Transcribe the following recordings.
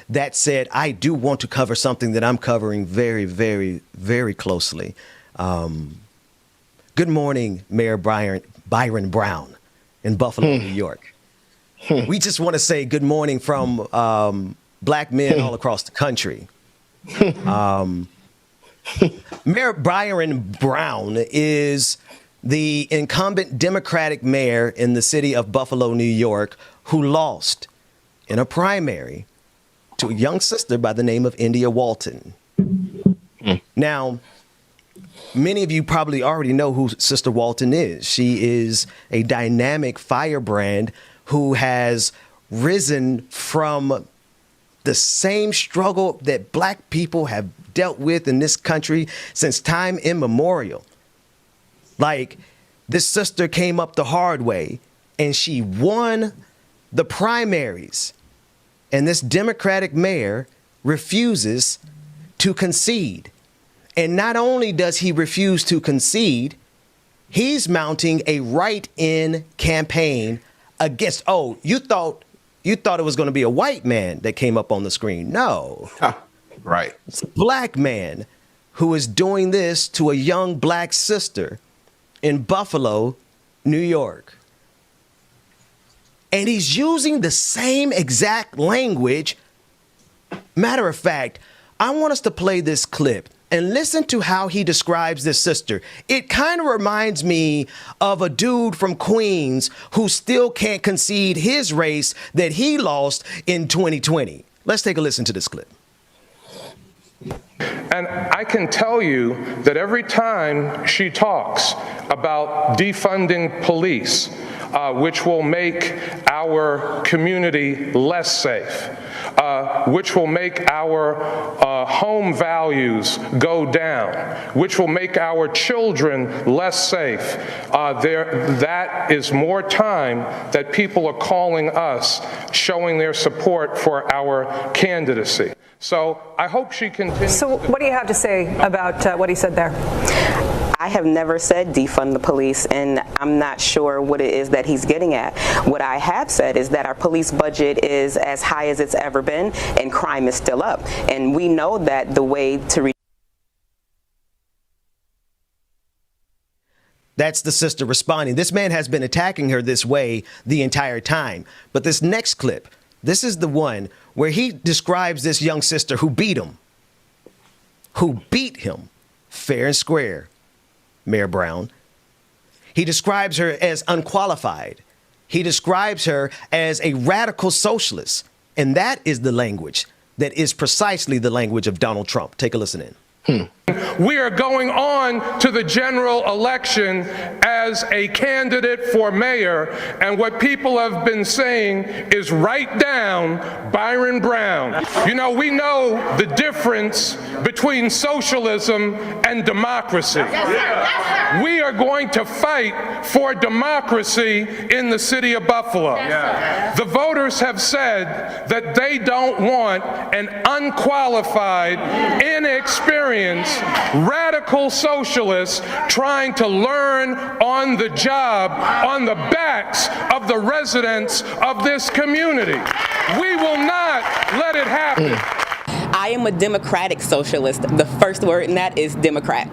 That said, I do want to cover something that I'm covering very, very, very closely. Good morning, Mayor Byron Brown in Buffalo, New York. We just want to say good morning from black men all across the country. Mayor Byron Brown is the incumbent Democratic mayor in the city of Buffalo, New York, who lost in a primary to a young sister by the name of India Walton. Now, many of you probably already know who Sister Walton is. She is a dynamic firebrand who has risen from the same struggle that black people have dealt with in this country since time immemorial. Like, this sister came up the hard way and she won the primaries. And this Democratic mayor refuses to concede. And not only does he refuse to concede, he's mounting a write-in campaign against, oh, you thought it was going to be a white man that came up on the screen. No. Right. It's a black man who is doing this to a young black sister in Buffalo, New York. And he's using the same exact language. Matter of fact, I want us to play this clip and listen to how he describes this sister. It kind of reminds me of a dude from Queens who still can't concede his race that he lost in 2020. Let's take a listen to this clip. And I can tell you that every time she talks about defunding police, which will make our community less safe, which will make our home values go down, which will make our children less safe, that is more time that people are calling us, showing their support for our candidacy. So I hope she continues. So what do you have to say about what he said there? I have never said defund the police, and I'm not sure what it is that he's getting at. What I have said is that our police budget is as high as it's ever been, and crime is still up. And we know that the way to That's the sister responding. This man has been attacking her this way the entire time. But this next clip, this is the one where he describes this young sister who beat him fair and square, Mayor Brown. He describes her as unqualified. He describes her as a radical socialist. And that is the language that is precisely the language of Donald Trump. Take a listen in. We are going on to the general election as a candidate for mayor, and what people have been saying is write down Byron Brown. You know, we know the difference between socialism and democracy. We are going to fight for democracy in the city of Buffalo. The voters have said that they don't want an unqualified, inexperienced, radical socialists trying to learn on the job, on the backs of the residents of this community. We will not let it happen. I am a democratic socialist. The first word in that is Democrat.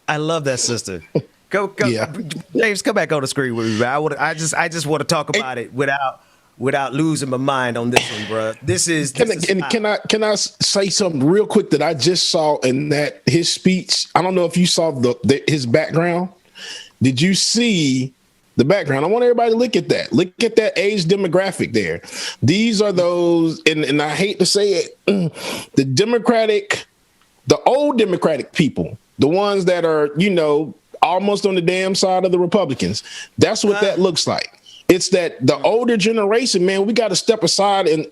I love that, sister. Go, Yeah. James, come back on the screen with me. I just want to talk about it without losing my mind on this one, bro. Can I say something real quick that I just saw in that his speech? I don't know if you saw his background. Did you see the background? I want everybody to look at that. Look at that age demographic there. These are those, and I hate to say it, the old Democratic people, the ones that are, almost on the damn side of the Republicans. That's what that looks like. It's that the older generation, man, we got to step aside and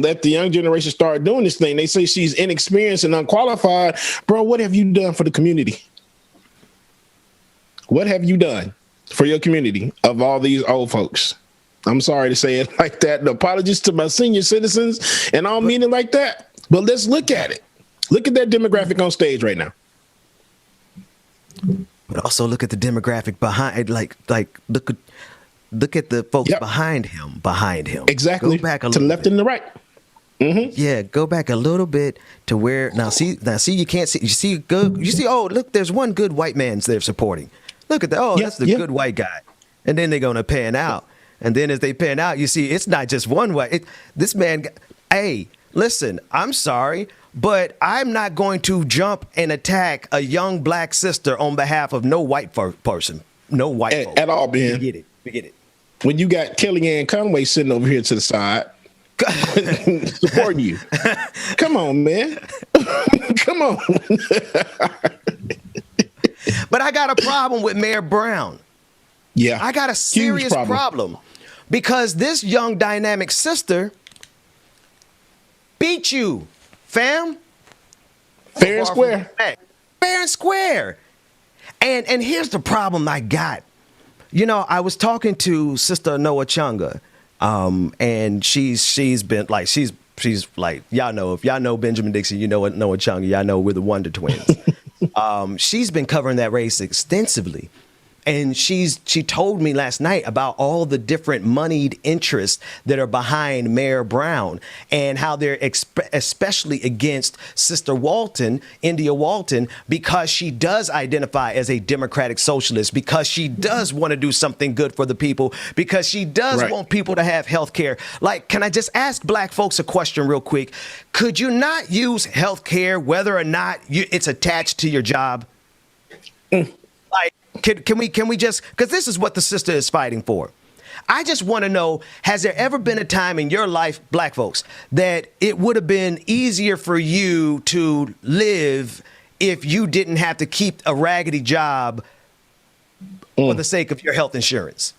let the young generation start doing this thing. They say she's inexperienced and unqualified. Bro, what have you done for the community? What have you done for your community of all these old folks? I'm sorry to say it like that. Apologies to my senior citizens, and I don't mean it like that. But let's look at it. Look at that demographic on stage right now. But also look at the demographic behind, like look at the folks behind him. Exactly. Go back to the left and the right. Yeah, go back a little bit to where now see you can't see, you see good, you see, oh look, there's one good white man they're supporting. Look at that. Oh, that's the good white guy. And then they're gonna pan out. And then as they pan out, you see it's not just one way. This man, hey, listen, I'm sorry, but I'm not going to jump and attack a young black sister on behalf of no white person. No white folk. At all, man. We get it. When you got Kellyanne Conway sitting over here to the side supporting you. Come on, man. Come on. But I got a problem with Mayor Brown. Yeah. I got a serious problem because this young dynamic sister beat you, fam. Fair and square. Fair and square. And here's the problem I got. You know, I was talking to Sister Noah Chunga, and she's been like, she's like, y'all know, if y'all know Benjamin Dixon, you know what Noah Chunga, y'all know we're the Wonder Twins. She's been covering that race extensively. And she told me last night about all the different moneyed interests that are behind Mayor Brown and how they're especially against Sister Walton, India Walton, because she does identify as a democratic socialist, because she does want to do something good for the people, because she does want people to have health care. Like, can I just ask black folks a question real quick? Could you not use health care whether or not it's attached to your job? Like, can we just, because this is what the sister is fighting for. I just want to know, has there ever been a time in your life, black folks, that it would have been easier for you to live if you didn't have to keep a raggedy job for the sake of your health insurance?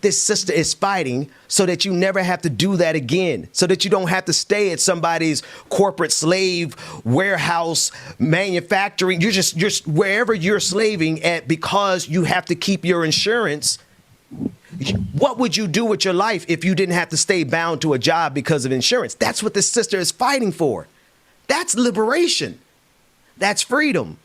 This sister is fighting so that you never have to do that again, so that you don't have to stay at somebody's corporate slave warehouse manufacturing. You're just wherever you're slaving at because you have to keep your insurance. What would you do with your life if you didn't have to stay bound to a job because of insurance? That's what this sister is fighting for. That's liberation. That's freedom.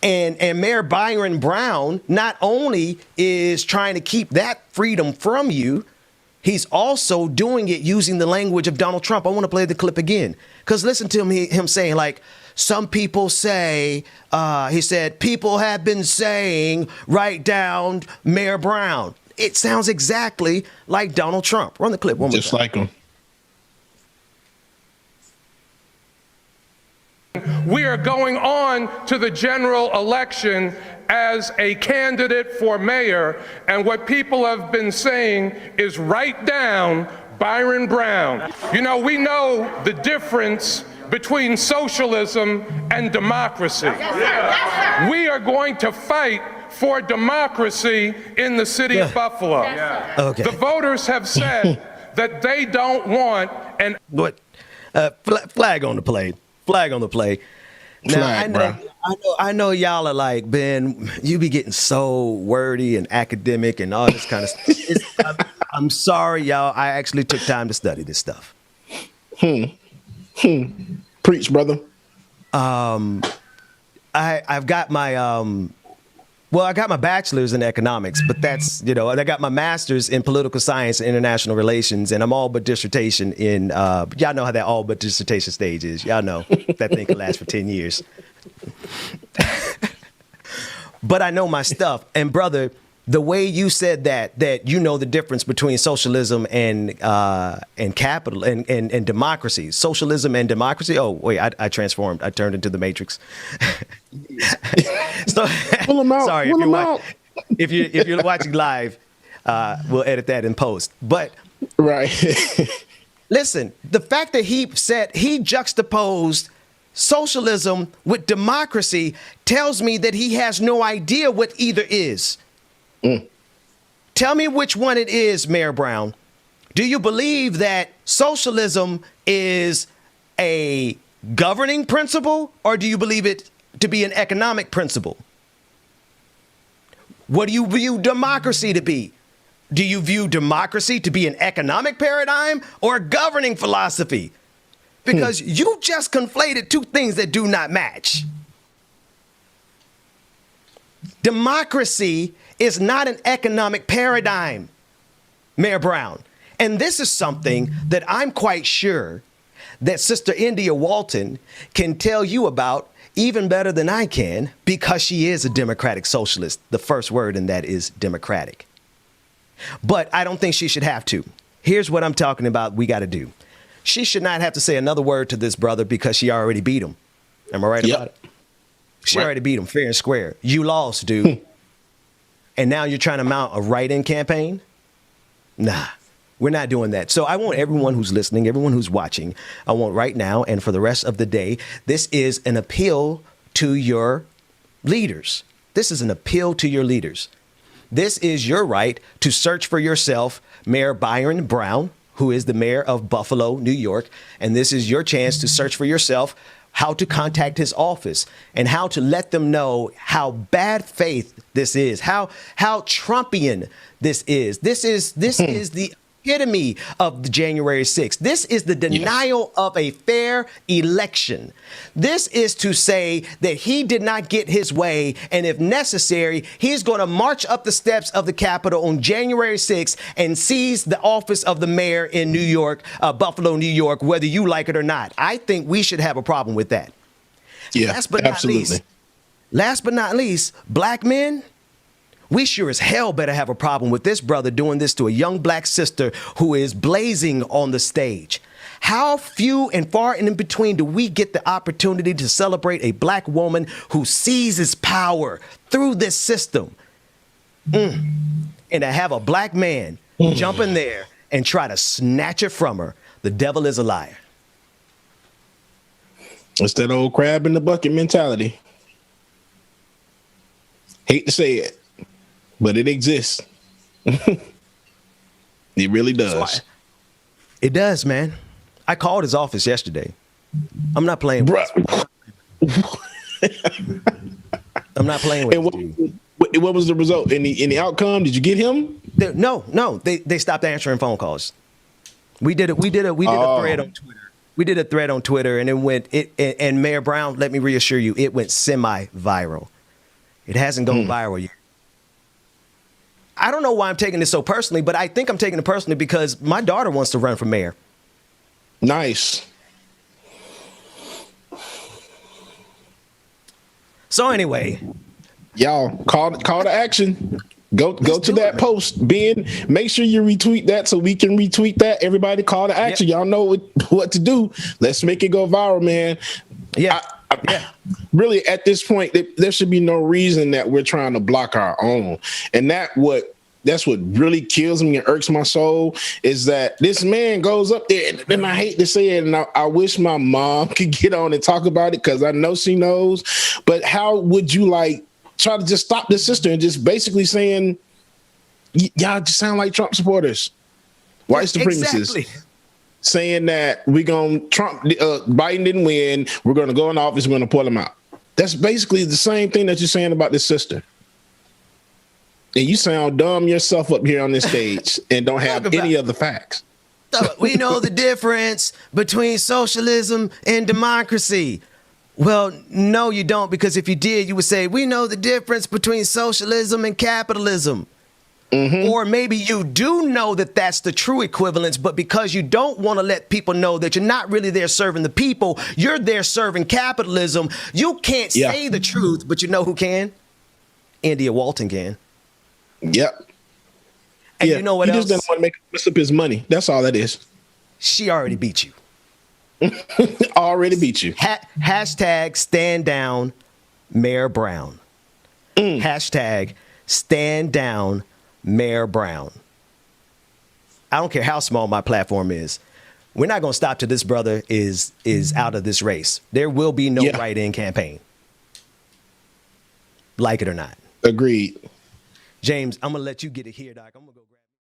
And Mayor Byron Brown not only is trying to keep that freedom from you, he's also doing it using the language of Donald Trump. I want to play the clip again, because listen to him saying, like, some people say, he said, people have been saying, write down Mayor Brown. It sounds exactly like Donald Trump. Run the clip one more time. Just like him. We are going on to the general election as a candidate for mayor, and what people have been saying is write down Byron Brown. You know, we know the difference between socialism and democracy. We are going to fight for democracy in the city of Buffalo. Okay. The voters have said that they don't want an... What? Flag on the play. Flag on the play. Now, I know y'all are like, Ben, you be getting so wordy and academic and all this kind of stuff. I'm sorry, y'all. I actually took time to study this stuff. Preach, brother. I've got my I got my bachelor's in economics, but that's, you know, I got my master's in political science and international relations, and I'm all but dissertation in, y'all know how that all but dissertation stage is. Y'all know that thing can last for 10 years. But I know my stuff. And brother, the way you said that you know the difference between socialism and capital and democracy, socialism and democracy. Oh, wait, I transformed. I turned into the Matrix. So, Pull him out. Sorry, if you're watching live, we'll edit that in post. But right. Listen, the fact that he said he juxtaposed socialism with democracy tells me that he has no idea what either is. Tell me which one it is, Mayor Brown. Do you believe that socialism is a governing principle, or do you believe it to be an economic principle? What do you view democracy to be? Do you view democracy to be an economic paradigm or a governing philosophy? Because you just conflated two things that do not match. Democracy is not an economic paradigm, Mayor Brown. And this is something that I'm quite sure that Sister India Walton can tell you about even better than I can, because she is a democratic socialist. The first word in that is democratic. But I don't think she should have to. Here's what I'm talking about we got to do. She should not have to say another word to this brother because she already beat him. Am I right about it? She already beat him fair and square. You lost, dude. And now you're trying to mount a write-in campaign? Nah, we're not doing that. So I want everyone who's listening, everyone who's watching, I want right now and for the rest of the day, this is an appeal to your leaders. This is an appeal to your leaders. This is your right to search for yourself Mayor Byron Brown, who is the mayor of Buffalo, New York. And this is your chance to search for yourself how to contact his office and how to let them know how bad faith this is, how Trumpian this is. This is the epitome of the January 6th. This is the denial of a fair election. This is to say that he did not get his way, and if necessary, he's going to march up the steps of the Capitol on January 6th and seize the office of the mayor in New York, Buffalo, New York, whether you like it or not. I think we should have a problem with that. Yeah, last but not least, black men, we sure as hell better have a problem with this brother doing this to a young black sister who is blazing on the stage. How few and far in between do we get the opportunity to celebrate a black woman who seizes power through this system? And to have a black man jump in there and try to snatch it from her. The devil is a liar. It's that old crab in the bucket mentality. Hate to say it, but it exists. It really does. It does, man. I called his office yesterday. I'm not playing with I'm not playing with what was the result? Any outcome? Did you get him? No. They stopped answering phone calls. We did a thread on Twitter. We did a thread on Twitter, and and Mayor Brown, let me reassure you, it went semi-viral. It hasn't gone viral yet. I don't know why I'm taking this so personally, but I think I'm taking it personally because my daughter wants to run for mayor. Nice. So anyway, y'all call to action. Go to that post, Ben. Make sure you retweet that so we can retweet that. Everybody call to action. Y'all know what to do. Let's make it go viral, man. Yeah. Really, at this point, there should be no reason that we're trying to block our own. And that's what really kills me and irks my soul is that this man goes up there, and I hate to say it, and I wish my mom could get on and talk about it because I know she knows. But how would you try to just stop this sister and just basically saying, y'all just sound like Trump supporters, white supremacists. Exactly. Saying that Biden didn't win, we're going to go in office, we're going to pull him out. That's basically the same thing that you're saying about this sister. And you sound dumb yourself up here on this stage and don't have any other facts. We know the difference between socialism and democracy. Well, no, you don't, because if you did, you would say, we know the difference between socialism and capitalism. Mm-hmm. Or maybe you do know that that's the true equivalence, but because you don't want to let people know that you're not really there serving the people, you're there serving capitalism. You can't say the truth, but you know who can? India Walton can. Yep. And you know what else? He just doesn't want to mess up his money. That's all that is. She already beat you. Already beat you. Hashtag stand down Mayor Brown. Hashtag stand down Mayor Brown. I don't care how small my platform is. We're not going to stop till this brother is out of this race. There will be no write-in campaign. Like it or not. Agreed. James, I'm going to let you get it here, Doc. I'm going to go grab